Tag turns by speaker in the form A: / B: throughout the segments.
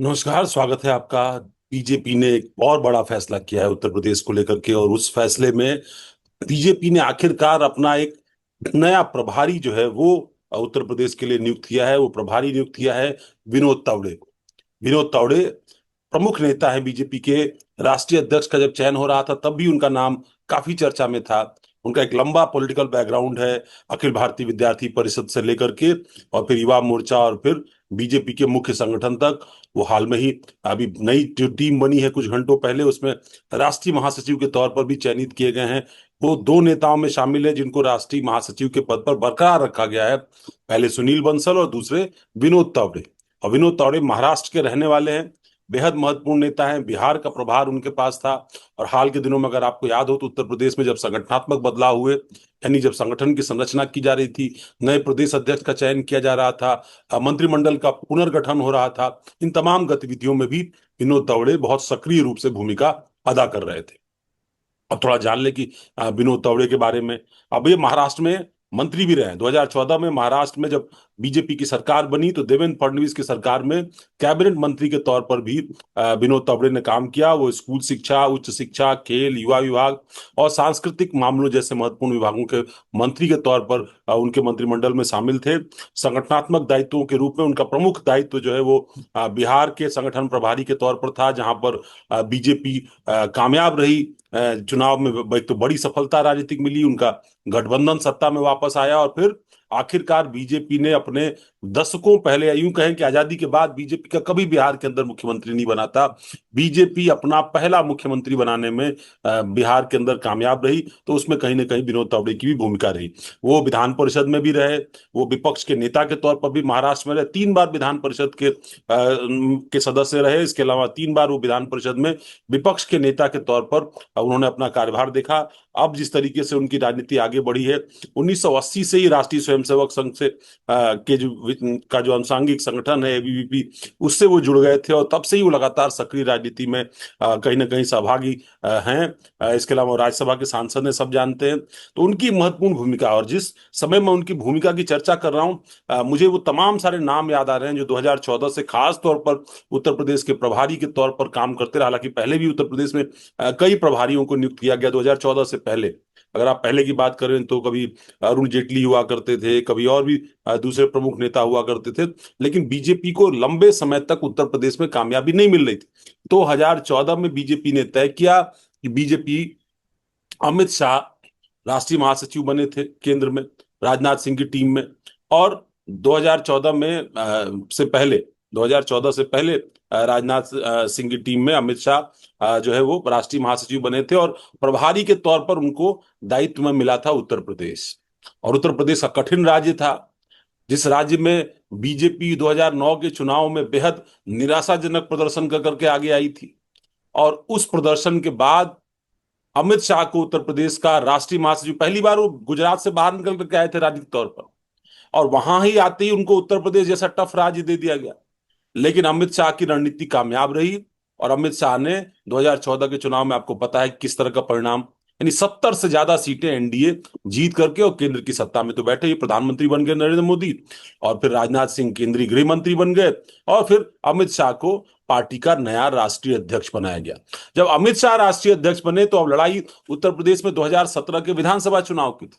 A: नमस्कार, स्वागत है आपका। बीजेपी ने एक बहुत बड़ा फैसला किया है उत्तर प्रदेश को लेकर के, और उस फैसले में बीजेपी ने आखिरकार अपना एक नया प्रभारी जो है वो उत्तर प्रदेश के लिए नियुक्त किया है। वो प्रभारी नियुक्त किया है विनोद तावड़े को। विनोद तावड़े प्रमुख नेता है बीजेपी के। राष्ट्रीय अध्यक्ष का जब चयन हो रहा था तब भी उनका नाम काफी चर्चा में था। उनका एक लंबा पॉलिटिकल बैकग्राउंड है, अखिल भारतीय विद्यार्थी परिषद से लेकर के और फिर युवा मोर्चा और फिर बीजेपी के मुख्य संगठन तक। वो हाल में ही अभी नई जो टीम बनी है कुछ घंटों पहले, उसमें राष्ट्रीय महासचिव के तौर पर भी चयनित किए गए हैं। वो दो नेताओं में शामिल है जिनको राष्ट्रीय महासचिव के पद पर बरकरार रखा गया है। पहले सुनील बंसल और दूसरे विनोद तावड़े। और विनोद तावड़े महाराष्ट्र के रहने वाले हैं, बेहद महत्वपूर्ण नेता हैं। बिहार का प्रभार उनके पास था। और हाल के दिनों में अगर आपको याद हो तो उत्तर प्रदेश में जब संगठनात्मक बदलाव हुए, यानी जब संगठन की संरचना की जा रही थी, नए प्रदेश अध्यक्ष का चयन किया जा रहा था, मंत्रिमंडल का पुनर्गठन हो रहा था, इन तमाम गतिविधियों में भी विनोद तावड़े बहुत सक्रिय रूप से भूमिका अदा कर रहे थे। अब थोड़ा जान ले कि विनोद तावड़े के बारे में। अब ये महाराष्ट्र में मंत्री भी रहे हैं। 2014 में महाराष्ट्र में जब बीजेपी की सरकार बनी तो देवेंद्र फडणवीस की सरकार में कैबिनेट मंत्री के तौर पर भी विनोद तावड़े ने काम किया। वो स्कूल शिक्षा, उच्च शिक्षा, खेल, युवा विभाग और सांस्कृतिक मामलों जैसे महत्वपूर्ण विभागों के मंत्री के तौर पर उनके मंत्रिमंडल में शामिल थे। संगठनात्मक दायित्वों के रूप में उनका प्रमुख दायित्व जो है वो बिहार के संगठन प्रभारी के तौर पर था, जहां पर बीजेपी कामयाब रही। चुनाव में एक तो बड़ी सफलता राजनीतिक मिली, उनका गठबंधन सत्ता में वापस आया और फिर आखिरकार बीजेपी ने अपने दशकों पहले, या यूं कहें कि आजादी के बाद बीजेपी का कभी बिहार के अंदर मुख्यमंत्री नहीं बना था। बीजेपी अपना पहला मुख्यमंत्री बनाने में बिहार के अंदर कामयाब रही, तो उसमें कहीं ना कहीं विनोद तावड़े की भी भूमिका रही। वो विधान परिषद में भी रहे, वो विपक्ष के नेता के तौर पर भी महाराष्ट्र में रहे। 3 बार विधान परिषद के सदस्य रहे। इसके अलावा 3 बार वो विधान परिषद में विपक्ष के नेता के तौर पर उन्होंने अपना कार्यभार देखा। अब जिस तरीके से उनकी राजनीति आगे बढ़ी है, 1980 से ही राष्ट्रीय स्वयंसेवक संघ से जो अनुसांगिक संगठन है एबीवीपी, उससे वो जुड़ गए थे और तब से ही वो लगातार सक्रिय राजनीति में कहीं ना कहीं सहभागी हैं। इसके अलावा राज्यसभा के सांसद ने, सब जानते हैं। तो उनकी महत्वपूर्ण भूमिका, और जिस समय मैं उनकी भूमिका की चर्चा कर रहा हूं, मुझे वो तमाम सारे नाम याद आ रहे हैं जो 2014 से खास तौर पर उत्तर प्रदेश के प्रभारी के तौर पर काम करते रहे। हालांकि पहले भी उत्तर प्रदेश में कई प्रभारियों को नियुक्त किया गया 2014 से पहले। अगर आप पहले की बात करें तो कभी अरुण जेटली हुआ करते थे, कभी और भी दूसरे प्रमुख नेता हुआ करते थे। लेकिन बीजेपी को लंबे समय तक उत्तर प्रदेश में कामयाबी नहीं मिल रही थी। 2014 में बीजेपी ने तय किया कि बीजेपी, अमित शाह राष्ट्रीय महासचिव बने थे केंद्र में, राजनाथ सिंह की टीम में। और 2014 में से पहले 2014 से पहले राजनाथ सिंह की टीम में अमित शाह जो है वो राष्ट्रीय महासचिव बने थे, और प्रभारी के तौर पर उनको दायित्व में मिला था उत्तर प्रदेश। और उत्तर प्रदेश का कठिन राज्य था, जिस राज्य में बीजेपी 2009 के चुनाव में बेहद निराशाजनक प्रदर्शन कर करके आगे आई थी। और उस प्रदर्शन के बाद अमित शाह को उत्तर प्रदेश का राष्ट्रीय महासचिव, पहली बार वो गुजरात से बाहर निकल करके आए थे राजनीतिक तौर पर, और वहां ही आते ही उनको उत्तर प्रदेश जैसा टफ राज्य दे दिया गया। लेकिन अमित शाह की रणनीति कामयाब रही, और अमित शाह ने 2014 के चुनाव में, आपको पता है किस तरह का परिणाम, यानी 70 से ज्यादा सीटें एनडीए जीत करके और केंद्र की सत्ता में तो बैठे ही प्रधानमंत्री बन गए नरेंद्र मोदी। और फिर राजनाथ सिंह केंद्रीय गृह मंत्री बन गए, और फिर अमित शाह को पार्टी का नया राष्ट्रीय अध्यक्ष बनाया गया। जब अमित शाह राष्ट्रीय अध्यक्ष बने तो अब लड़ाई उत्तर प्रदेश में 2017 के विधानसभा चुनाव की थी।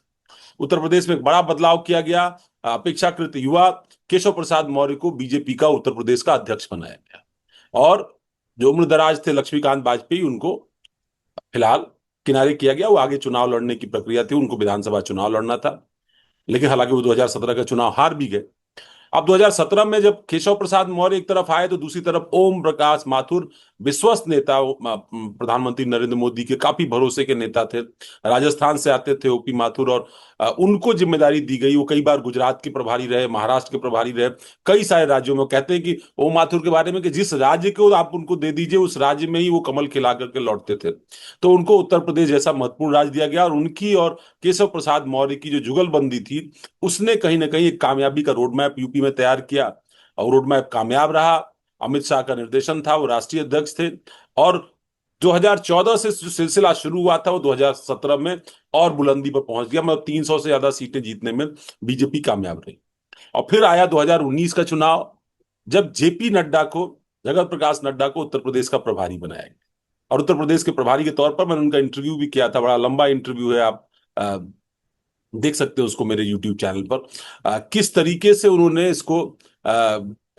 A: उत्तर प्रदेश में एक बड़ा बदलाव किया गया। अपेक्षाकृत युवा केशव प्रसाद मौर्य को बीजेपी का उत्तर प्रदेश का अध्यक्ष बनाया गया, और जो उम्र दराज थे लक्ष्मीकांत वाजपेयी, उनको फिलहाल किनारे किया गया। वो आगे चुनाव लड़ने की प्रक्रिया थी, उनको विधानसभा चुनाव लड़ना था, लेकिन हालांकि वो 2017 का चुनाव हार भी गए। अब 2017 में जब केशव प्रसाद मौर्य एक तरफ आए तो दूसरी तरफ ओम प्रकाश माथुर, विश्वस्त नेता, प्रधानमंत्री नरेंद्र मोदी के काफी भरोसे के नेता थे, राजस्थान से आते थे ओपी माथुर, और उनको जिम्मेदारी दी गई। वो कई बार गुजरात के प्रभारी रहे, महाराष्ट्र के प्रभारी रहे, कई सारे राज्यों में। वो कहते हैं कि ओम माथुर के बारे में कि जिस राज्य को आप उनको दे दीजिए उस राज्य में ही वो कमल खिला करके लौटते थे। तो उनको उत्तर प्रदेश जैसा महत्वपूर्ण राज्य दिया गया, और उनकी और केशव प्रसाद मौर्य की जो जुगलबंदी थी उसने कहीं ना कहीं एक कामयाबी का रोड मैप यूपी में तैयार किया, और रोड मैप कामयाब रहा। अमित शाह का निर्देशन था, वो राष्ट्रीय अध्यक्ष थे, और 2014 से जो सिलसिला शुरू हुआ था वो 2017 में और बुलंदी पर पहुंच गया। मतलब 300 से ज्यादा सीटें जीतने में बीजेपी कामयाब रही। और फिर आया 2019 का चुनाव, जब जेपी नड्डा को जगत प्रकाश नड्डा को उत्तर प्रदेश का प्रभारी बनाया गया। और उत्तर प्रदेश के प्रभारी के तौर पर मैंने उनका इंटरव्यू भी किया था, बड़ा लंबा इंटरव्यू है, आप देख सकते हो उसको मेरे यूट्यूब चैनल पर। किस तरीके से उन्होंने इसको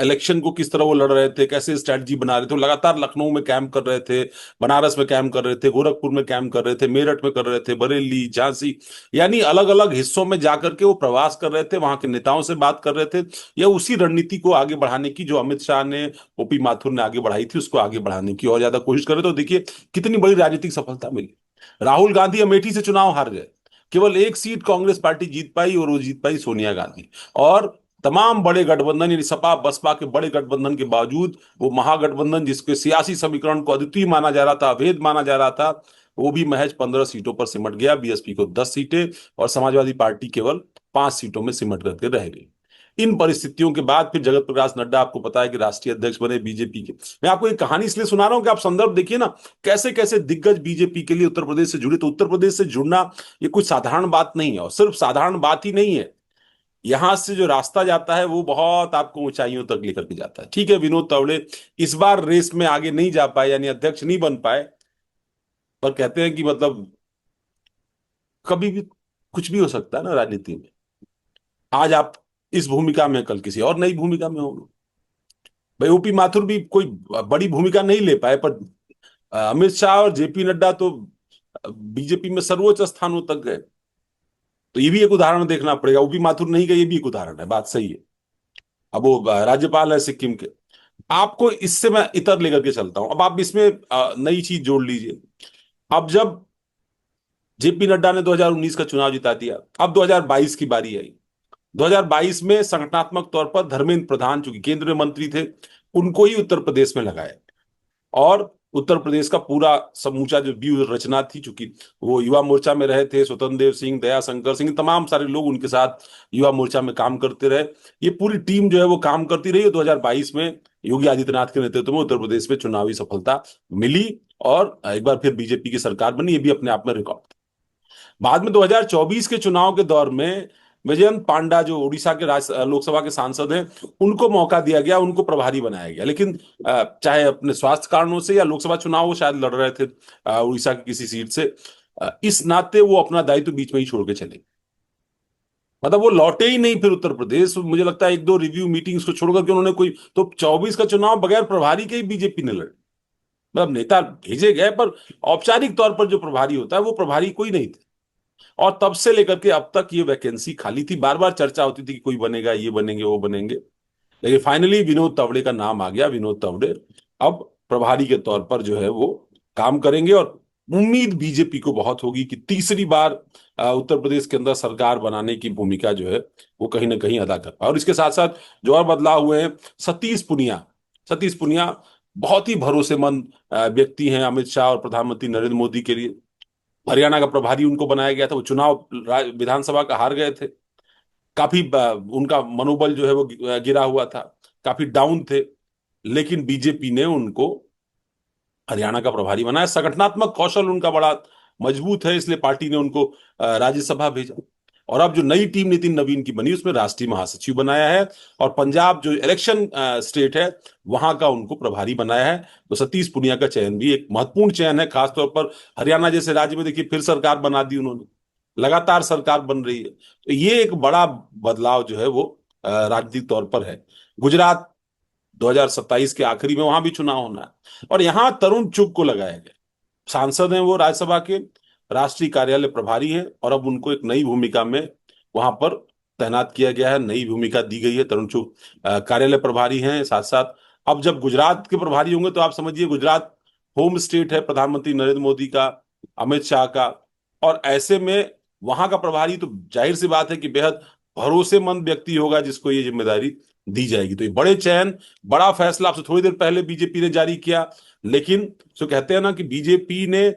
A: इलेक्शन को किस तरह वो लड़ रहे थे, कैसे स्ट्रैटेजी बना रहे थे, वो लगातार लखनऊ में कैंप कर रहे थे, बनारस में कैंप कर रहे थे, गोरखपुर में कैंप कर रहे थे, मेरठ में कर रहे थे, बरेली, झांसी, यानी अलग अलग हिस्सों में जाकर के वो प्रवास कर रहे थे, वहां के नेताओं से बात कर रहे थे। या उसी रणनीति को आगे बढ़ाने की जो अमित शाह ने, ओपी माथुर ने आगे बढ़ाई थी, उसको आगे बढ़ाने की और ज्यादा कोशिश कर रहे थे। तो देखिए कितनी बड़ी राजनीतिक सफलता मिली। राहुल गांधी अमेठी से चुनाव हार गए, केवल एक सीट कांग्रेस पार्टी जीत पाई, और वो जीत पाई सोनिया गांधी। और तमाम बड़े गठबंधन यानी सपा बसपा के बड़े गठबंधन के बावजूद वो महागठबंधन जिसके सियासी समीकरण को अद्वितीय माना जा रहा था, अभेद माना जा रहा था, वो भी महज 15 सीटों पर सिमट गया। बीएसपी को 10 सीटें और समाजवादी पार्टी केवल 5 सीटों में सिमट करके रह गई। इन परिस्थितियों के बाद फिर जगत प्रकाश नड्डा, आपको पता है कि राष्ट्रीय अध्यक्ष बने बीजेपी के। मैं आपको एक कहानी इसलिए सुना रहा हूं कि आप संदर्भ देखिए ना, कैसे कैसे दिग्गज बीजेपी के लिए उत्तर प्रदेश से जुड़े। तो उत्तर प्रदेश से जुड़ना ये कुछ साधारण बात नहीं है, और सिर्फ साधारण बात ही नहीं है, यहां से जो रास्ता जाता है वो बहुत आपको ऊंचाइयों तक लेकर के जाता है। ठीक है, विनोद तावड़े इस बार रेस में आगे नहीं जा पाए, यानी अध्यक्ष नहीं बन पाए, पर कहते हैं कि मतलब कभी भी कुछ भी हो सकता है ना राजनीति में। आज आप इस भूमिका में, कल किसी और नई भूमिका में होंगे। भाई ओपी माथुर भी कोई बड़ी भूमिका नहीं ले पाए, पर अमित शाह और जेपी नड्डा तो बीजेपी में सर्वोच्च स्थानों तक गए। तो ये भी एक उदाहरण देखना पड़ेगा। ओपी माथुर नहीं गए, ये भी एक उदाहरण है, बात सही है। अब वो राज्यपाल है सिक्किम के। आपको इससे मैं इतर लेकर के चलता हूं। अब आप इसमें नई चीज जोड़ लीजिए। अब जब जेपी नड्डा ने 2019 का चुनाव जिता दिया, अब 2022 की बारी आई। 2022 में संगठनात्मक तौर पर धर्मेंद्र प्रधान, चूंकि केंद्रीय मंत्री थे, उनको ही उत्तर प्रदेश में लगाया। और उत्तर प्रदेश का पूरा समूचा जो व्यूह रचना थी, चूंकि वो युवा मोर्चा में रहे थे, स्वतंत्र देव सिंह, दया शंकर सिंह, तमाम सारे लोग उनके साथ युवा मोर्चा में काम करते रहे। ये पूरी टीम जो है वो काम करती रही। 2022 में योगी आदित्यनाथ के नेतृत्व में उत्तर प्रदेश में चुनावी सफलता मिली, और एक बार फिर बीजेपी की सरकार बनी। ये भी अपने आप में रिकॉर्ड। बाद में 2024 के चुनाव के दौर में विजयंत पांडा, जो उड़ीसा के लोकसभा के सांसद हैं, उनको मौका दिया गया, उनको प्रभारी बनाया गया। लेकिन चाहे अपने स्वास्थ्य कारणों से या लोकसभा चुनाव वो शायद लड़ रहे थे उड़ीसा की किसी सीट से, इस नाते वो अपना दायित्व बीच में ही छोड़ के चले। मतलब वो लौटे ही नहीं फिर उत्तर प्रदेश। मुझे लगता है एक दो रिव्यू मीटिंग्स को छोड़कर के उन्होंने कोई, तो 24 का चुनाव बगैर प्रभारी के ही बीजेपी ने लड़ी। मतलब नेता भेजे गए, पर औपचारिक तौर पर जो प्रभारी होता है वो प्रभारी कोई नहीं थे। और तब से लेकर के अब तक ये वैकेंसी खाली थी। बार बार चर्चा होती थी कि कोई बनेगा, ये बनेंगे, वो बनेंगे, लेकिन फाइनली विनोद तावड़े का नाम आ गया। विनोद तावड़े अब प्रभारी के तौर पर जो है वो काम करेंगे। और उम्मीद बीजेपी को बहुत होगी कि तीसरी बार उत्तर प्रदेश के अंदर सरकार बनाने की भूमिका जो है वो कहीं ना कहीं अदा कर पाए। और इसके साथ साथ जो और बदलाव हुए हैं, सतीश पुनिया बहुत ही भरोसेमंद व्यक्ति हैं अमित शाह और प्रधानमंत्री नरेंद्र मोदी के लिए। हरियाणा का प्रभारी उनको बनाया गया था। वो चुनाव विधानसभा का हार गए थे, काफी उनका मनोबल जो है वो गिरा हुआ था, काफी डाउन थे, लेकिन बीजेपी ने उनको हरियाणा का प्रभारी बनाया। संगठनात्मक कौशल उनका बड़ा मजबूत है, इसलिए पार्टी ने उनको राज्यसभा भेजा। और अब जो नई टीम नितिन नवीन की बनी, उसमें राष्ट्रीय महासचिव बनाया है, और पंजाब जो इलेक्शन स्टेट है वहां का उनको प्रभारी बनाया है। तो सतीश पुनिया का चयन भी एक महत्वपूर्ण चयन है, खासतौर पर हरियाणा जैसे राज्य में। देखिए फिर सरकार बना दी उन्होंने, लगातार सरकार बन रही है, तो ये एक बड़ा बदलाव जो है वो राजनीतिक तौर पर है। गुजरात 2027 के आखिरी में वहां भी चुनाव होना है, और यहां तरुण चुग को लगाया गया। सांसद हैं वो राज्यसभा के, राष्ट्रीय कार्यालय प्रभारी हैं, और अब उनको एक नई भूमिका में वहां पर तैनात किया गया है, नई भूमिका दी गई है। तरुण चुग कार्यालय प्रभारी हैं। साथ साथ अब जब गुजरात के प्रभारी होंगे तो आप समझिए गुजरात होम स्टेट है प्रधानमंत्री नरेंद्र मोदी का, अमित शाह का। और ऐसे में वहां का प्रभारी तो जाहिर सी बात है कि बेहद भरोसेमंद व्यक्ति होगा जिसको ये जिम्मेदारी दी जाएगी। तो ये बड़े चयन, बड़ा फैसला आपसे थोड़ी देर पहले बीजेपी ने जारी किया। लेकिन जो कहते हैं ना कि बीजेपी ने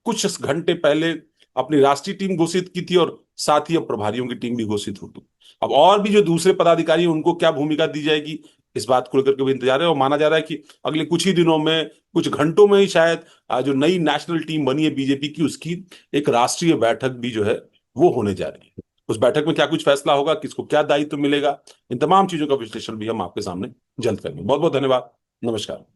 A: कुछ घंटे पहले अपनी राष्ट्रीय टीम घोषित की थी, और साथ ही अब प्रभारियों की टीम भी घोषित होगी। अब और भी जो दूसरे पदाधिकारी हैं उनको क्या भूमिका दी जाएगी, इस बात को लेकर के भी इंतजार है। और माना जा रहा है कि अगले कुछ ही दिनों में, कुछ घंटों में ही शायद जो नई नेशनल टीम बनी है बीजेपी की, उसकी एक राष्ट्रीय बैठक भी जो है वो होने जा रही है। उस बैठक में क्या कुछ फैसला होगा, किसको क्या दायित्व मिलेगा, इन तमाम चीजों का विश्लेषण भी हम आपके सामने जल्द करेंगे। बहुत बहुत धन्यवाद। नमस्कार।